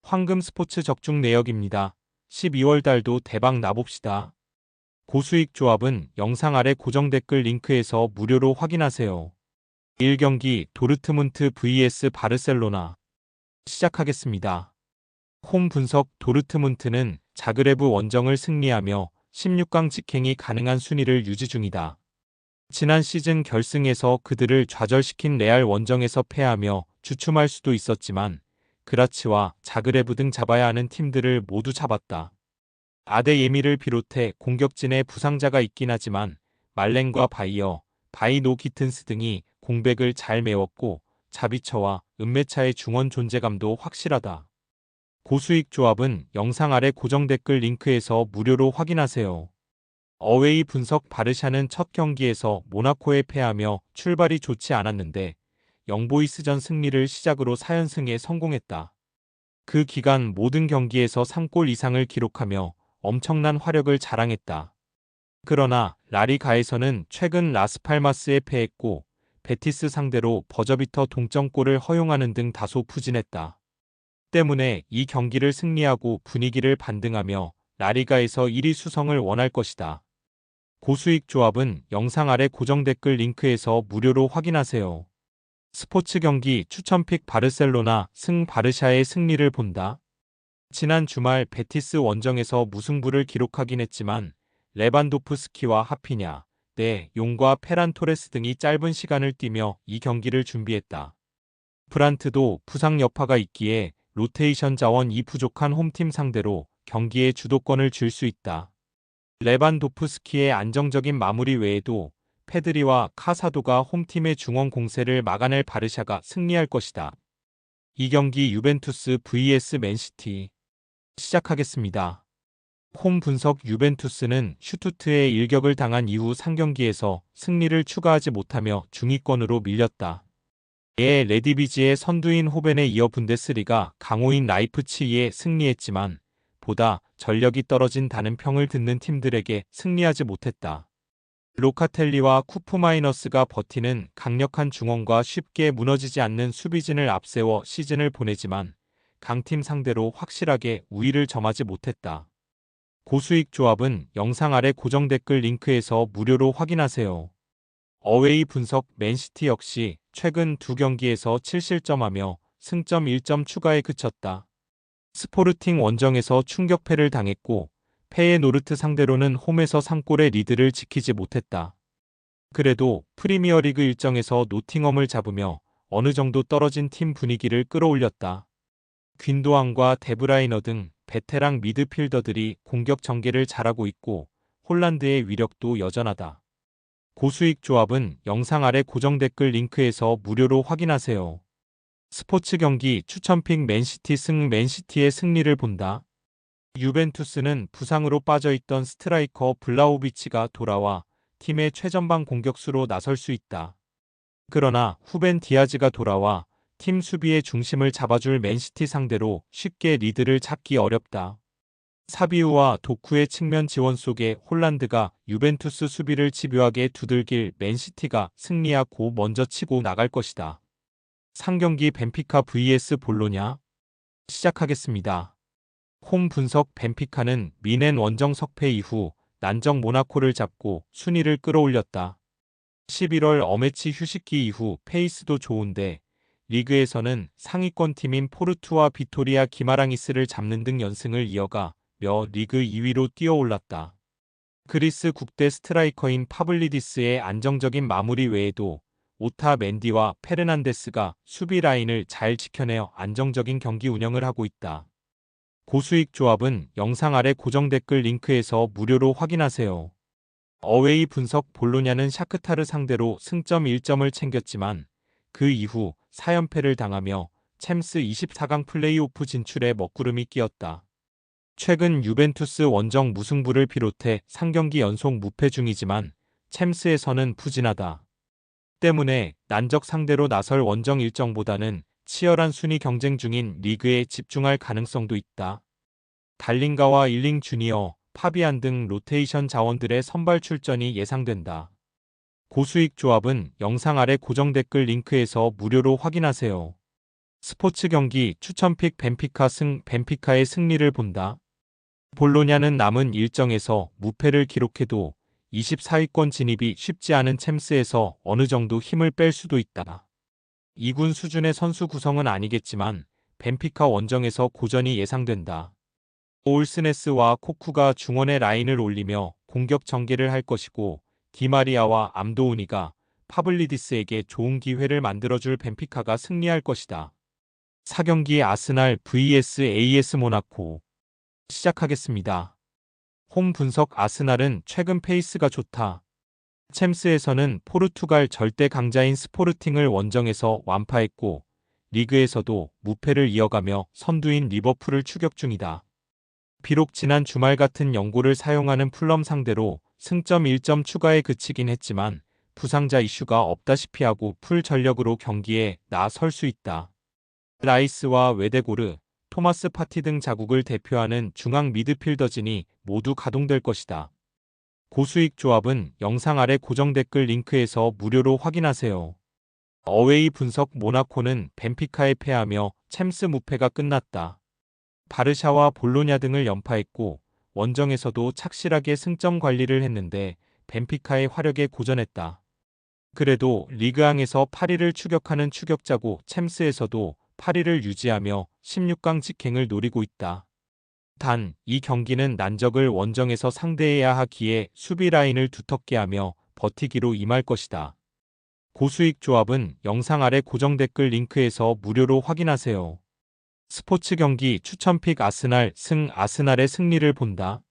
황금 스포츠 적중 내역입니다. 12월 달도 대박 나봅시다. 고수익 조합은 영상 아래 고정 댓글 링크에서 무료로 확인하세요. 1경기 도르트문트 vs 바르셀로나 시작하겠습니다. 홈 분석 도르트문트는 자그레브 원정을 승리하며 16강 직행이 가능한 순위를 유지 중이다. 지난 시즌 결승에서 그들을 좌절시킨 레알 원정에서 패하며 주춤할 수도 있었지만 그라치와 자그레브 등 잡아야 하는 팀들을 모두 잡았다. 아데예미를 비롯해 공격진에 부상자가 있긴 하지만 말렌과 바이어, 바이노 기튼스 등이 공백을 잘 메웠고 자비처와 은메차의 중원 존재감도 확실하다. 고수익 조합은 영상 아래 고정 댓글 링크에서 무료로 확인하세요. 어웨이 분석 바르샤는 첫 경기에서 모나코에 패하며 출발이 좋지 않았는데 영보이스전 승리를 시작으로 4연승에 성공했다. 그 기간 모든 경기에서 3골 이상을 기록하며 엄청난 화력을 자랑했다. 그러나 라리가에서는 최근 라스팔마스에 패했고 베티스 상대로 버저비터 동점골을 허용하는 등 다소 부진했다. 때문에 이 경기를 승리하고 분위기를 반등하며 라리가에서 1위 수성을 원할 것이다. 고수익 조합은 영상 아래 고정 댓글 링크에서 무료로 확인하세요. 스포츠 경기 추천픽 바르셀로나 승 바르샤의 승리를 본다. 지난 주말 베티스 원정에서 무승부를 기록하긴 했지만 레반도프스키와 하피냐, 네 용과 페란 토레스 등이 짧은 시간을 뛰며 이 경기를 준비했다. 브란트도 부상 여파가 있기에 로테이션 자원이 부족한 홈팀 상대로 경기의 주도권을 쥘 수 있다. 레반도프스키의 안정적인 마무리 외에도 페드리와 카사도가 홈팀의 중원 공세를 막아낼 바르샤가 승리할 것이다. 이 경기 유벤투스 vs 맨시티 시작하겠습니다. 홈 분석 유벤투스는 슈투트에 일격을 당한 이후 3경기에서 승리를 추가하지 못하며 중위권으로 밀렸다. 이에 레디비지의 선두인 호벤에 이어 분데스리가 강호인 라이프치히에 승리했지만 보다 전력이 떨어진다는 평을 듣는 팀들에게 승리하지 못했다. 로카텔리와 쿠프마이너스가 버티는 강력한 중원과 쉽게 무너지지 않는 수비진을 앞세워 시즌을 보내지만 강팀 상대로 확실하게 우위를 점하지 못했다. 고수익 조합은 영상 아래 고정 댓글 링크에서 무료로 확인하세요. 어웨이 분석 맨시티 역시 최근 두 경기에서 7실점하며 승점 1점 추가에 그쳤다. 스포르팅 원정에서 충격패를 당했고 페예노르트 상대로는 홈에서 3골의 리드를 지키지 못했다. 그래도 프리미어리그 일정에서 노팅엄을 잡으며 어느 정도 떨어진 팀 분위기를 끌어올렸다. 귄도안과 데브라이너 등 베테랑 미드필더들이 공격 전개를 잘하고 있고 홀란드의 위력도 여전하다. 고수익 조합은 영상 아래 고정 댓글 링크에서 무료로 확인하세요. 스포츠 경기 추천픽 맨시티 승 맨시티의 승리를 본다. 유벤투스는 부상으로 빠져있던 스트라이커 블라우비치가 돌아와 팀의 최전방 공격수로 나설 수 있다. 그러나 후벤 디아즈가 돌아와 팀 수비의 중심을 잡아줄 맨시티 상대로 쉽게 리드를 잡기 어렵다. 사비우와 도쿠의 측면 지원 속에 홀란드가 유벤투스 수비를 집요하게 두들길 맨시티가 승리하고 먼저 치고 나갈 것이다. 상경기 벤피카 vs 볼로냐 시작하겠습니다. 홈 분석 벤피카는 미넨 원정 석패 이후 난정 모나코를 잡고 순위를 끌어올렸다. 11월 어매치 휴식기 이후 페이스도 좋은데 리그에서는 상위권 팀인 포르투와 비토리아 기마랑이스를 잡는 등 연승을 이어가 리그 2위로 뛰어올랐다. 그리스 국대 스트라이커인 파블리디스의 안정적인 마무리 외에도 오타 맨디와 페르난데스가 수비 라인을 잘 지켜내어 안정적인 경기 운영을 하고 있다. 고수익 조합은 영상 아래 고정 댓글 링크에서 무료로 확인하세요. 어웨이 분석 볼로냐는 샤크타르 상대로 승점 1점을 챙겼지만 그 이후 4연패를 당하며 챔스 24강 플레이오프 진출에 먹구름이 끼었다. 최근 유벤투스 원정 무승부를 비롯해 3경기 연속 무패 중이지만 챔스에서는 부진하다. 때문에 난적 상대로 나설 원정 일정보다는 치열한 순위 경쟁 중인 리그에 집중할 가능성도 있다. 달링가와 일링 주니어, 파비안 등 로테이션 자원들의 선발 출전이 예상된다. 고수익 조합은 영상 아래 고정 댓글 링크에서 무료로 확인하세요. 스포츠 경기 추천픽 벤피카 벤피카의 승리를 본다. 볼로냐는 남은 일정에서 무패를 기록해도 24위권 진입이 쉽지 않은 챔스에서 어느 정도 힘을 뺄 수도 있다. 2군 수준의 선수 구성은 아니겠지만 벤피카 원정에서 고전이 예상된다. 올스네스와 코쿠가 중원의 라인을 올리며 공격 전개를 할 것이고 디마리아와 암도우니가 파블리디스에게 좋은 기회를 만들어줄 벤피카가 승리할 것이다. 4경기 아스날 vs AS 모나코 시작하겠습니다. 홈 분석 아스날은 최근 페이스가 좋다. 챔스에서는 포르투갈 절대 강자인 스포르팅을 원정에서 완파했고 리그에서도 무패를 이어가며 선두인 리버풀을 추격 중이다. 비록 지난 주말 같은 연고를 사용하는 풀럼 상대로 승점 1점 추가에 그치긴 했지만 부상자 이슈가 없다시피 하고 풀 전력으로 경기에 나설 수 있다. 라이스와 웨데고르, 토마스 파티 등 자국을 대표하는 중앙 미드필더진이 모두 가동될 것이다. 고수익 조합은 영상 아래 고정 댓글 링크에서 무료로 확인하세요. 어웨이 분석 모나코는 벤피카에 패하며 챔스 무패가 끝났다. 바르샤와 볼로냐 등을 연파했고 원정에서도 착실하게 승점 관리를 했는데 벤피카의 화력에 고전했다. 그래도 리그앙에서 8위를 추격하는 추격자고 챔스에서도 8위를 유지하며 16강 직행을 노리고 있다. 단, 이 경기는 난적을 원정에서 상대해야 하기에 수비 라인을 두텁게 하며 버티기로 임할 것이다. 고수익 조합은 영상 아래 고정 댓글 링크에서 무료로 확인하세요. 스포츠 경기 추천픽 아스날의 승리를 본다.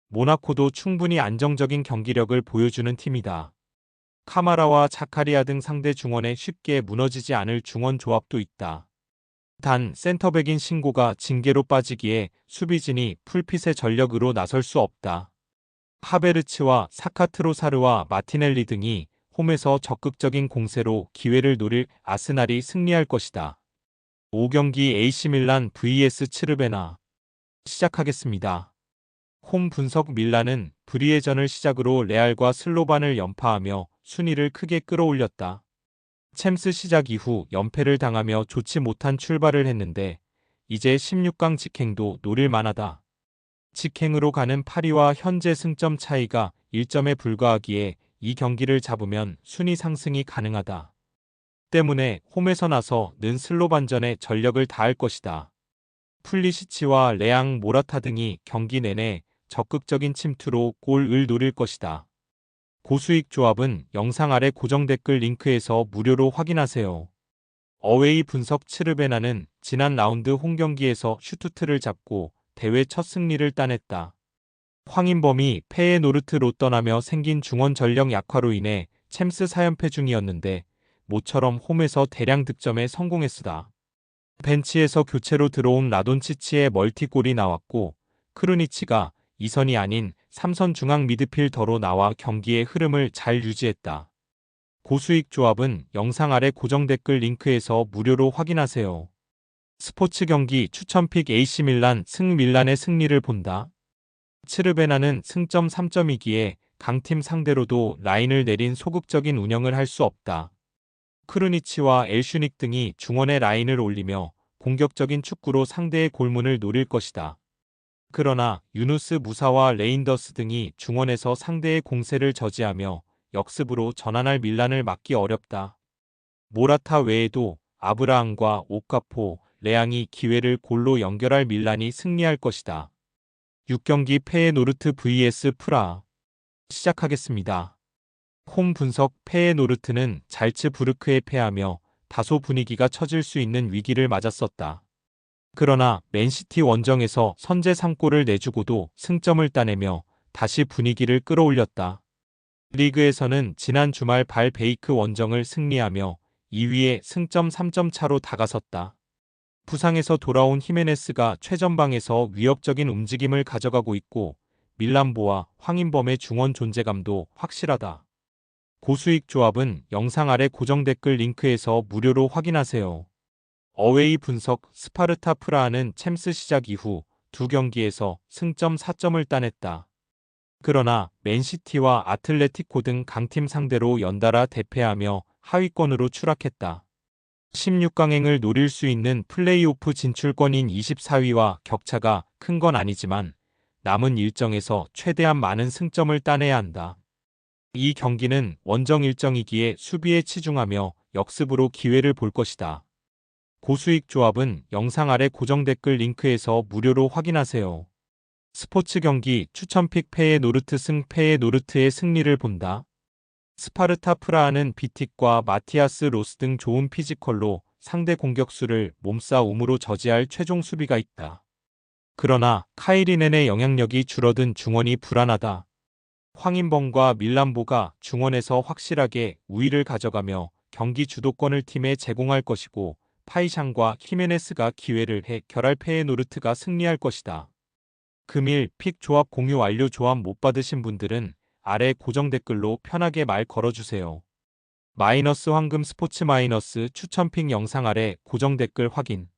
모나코도 충분히 안정적인 경기력을 보여주는 팀이다. 카마라와 자카리아 등 상대 중원에 쉽게 무너지지 않을 중원 조합도 있다. 단 센터백인 신고가 징계로 빠지기에 수비진이 풀핏의 전력으로 나설 수 없다. 하베르츠와 사카트로사르와 마티넬리 등이 홈에서 적극적인 공세로 기회를 노릴 아스날이 승리할 것이다. 5경기 AC밀란 vs 츠르베나 시작하겠습니다. 홈 분석 밀란은 불의의 전을 시작으로 레알과 슬로반을 연파하며 순위를 크게 끌어올렸다. 챔스 시작 이후 연패를 당하며 좋지 못한 출발을 했는데 이제 16강 직행도 노릴 만하다. 직행으로 가는 8위와 현재 승점 차이가 1점에 불과하기에 이 경기를 잡으면 순위 상승이 가능하다. 때문에 홈에서 나서 는 슬로반전에 전력을 다할 것이다. 풀리시치와 레앙 모라타 등이 경기 내내 적극적인 침투로 골을 노릴 것이다. 고수익 조합은 영상 아래 고정 댓글 링크에서 무료로 확인하세요. 어웨이 분석 츠르베나는 지난 라운드 홈경기에서 슈투트를 잡고 대회 첫 승리를 따냈다. 황인범이 페에노르트로 떠나며 생긴 중원 전력 약화로 인해 챔스 4연패 중이었는데 모처럼 홈에서 대량 득점에 성공했으다. 벤치에서 교체로 들어온 라돈치치의 멀티골이 나왔고 크루니치가 2선이 아닌 3선 중앙 미드필더로 나와 경기의 흐름을 잘 유지했다. 고수익 조합은 영상 아래 고정 댓글 링크에서 무료로 확인하세요. 스포츠 경기 추천픽 AC밀란 밀란의 승리를 본다. 츠르베나는 승점 3점이기에 강팀 상대로도 라인을 내린 소극적인 운영을 할 수 없다. 크루니치와 엘슈닉 등이 중원의 라인을 올리며 공격적인 축구로 상대의 골문을 노릴 것이다. 그러나 유누스 무사와 레인더스 등이 중원에서 상대의 공세를 저지하며 역습으로 전환할 밀란을 막기 어렵다. 모라타 외에도 아브라함과 오카포, 레앙이 기회를 골로 연결할 밀란이 승리할 것이다. 6경기 페에노르트 vs 프라 시작하겠습니다. 홈 분석 페에노르트는 잘츠부르크에 패하며 다소 분위기가 처질 수 있는 위기를 맞았었다. 그러나 맨시티 원정에서 선제 3골을 내주고도 승점을 따내며 다시 분위기를 끌어올렸다. 리그에서는 지난 주말 발베이크 원정을 승리하며 2위에 승점 3점 차로 다가섰다. 부상에서 돌아온 히메네스가 최전방에서 위협적인 움직임을 가져가고 있고 밀란보와 황인범의 중원 존재감도 확실하다. 고수익 조합은 영상 아래 고정 댓글 링크에서 무료로 확인하세요. 어웨이 분석 스파르타 프라하는 챔스 시작 이후 2경기에서 승점 4점을 따냈다. 그러나 맨시티와 아틀레티코 등 강팀 상대로 연달아 대패하며 하위권으로 추락했다. 16강행을 노릴 수 있는 플레이오프 진출권인 24위와 격차가 큰 건 아니지만 남은 일정에서 최대한 많은 승점을 따내야 한다. 이 경기는 원정 일정이기에 수비에 치중하며 역습으로 기회를 볼 것이다. 고수익 조합은 영상 아래 고정 댓글 링크에서 무료로 확인하세요. 스포츠 경기 추천픽 페예노르트 페예노르트의 승리를 본다. 스파르타 프라하는 비틱과 마티아스 로스 등 좋은 피지컬로 상대 공격수를 몸싸움으로 저지할 최종 수비가 있다. 그러나 카이리넨의 영향력이 줄어든 중원이 불안하다. 황인범과 밀란보가 중원에서 확실하게 우위를 가져가며 경기 주도권을 팀에 제공할 것이고 파이샹과 히메네스가 기회를 해결할 페예노르트가 승리할 것이다. 금일 픽 조합 공유 완료. 조합 못 받으신 분들은 아래 고정 댓글로 편하게 말 걸어주세요. 마이너스 황금 스포츠 마이너스 추천픽 영상 아래 고정 댓글 확인.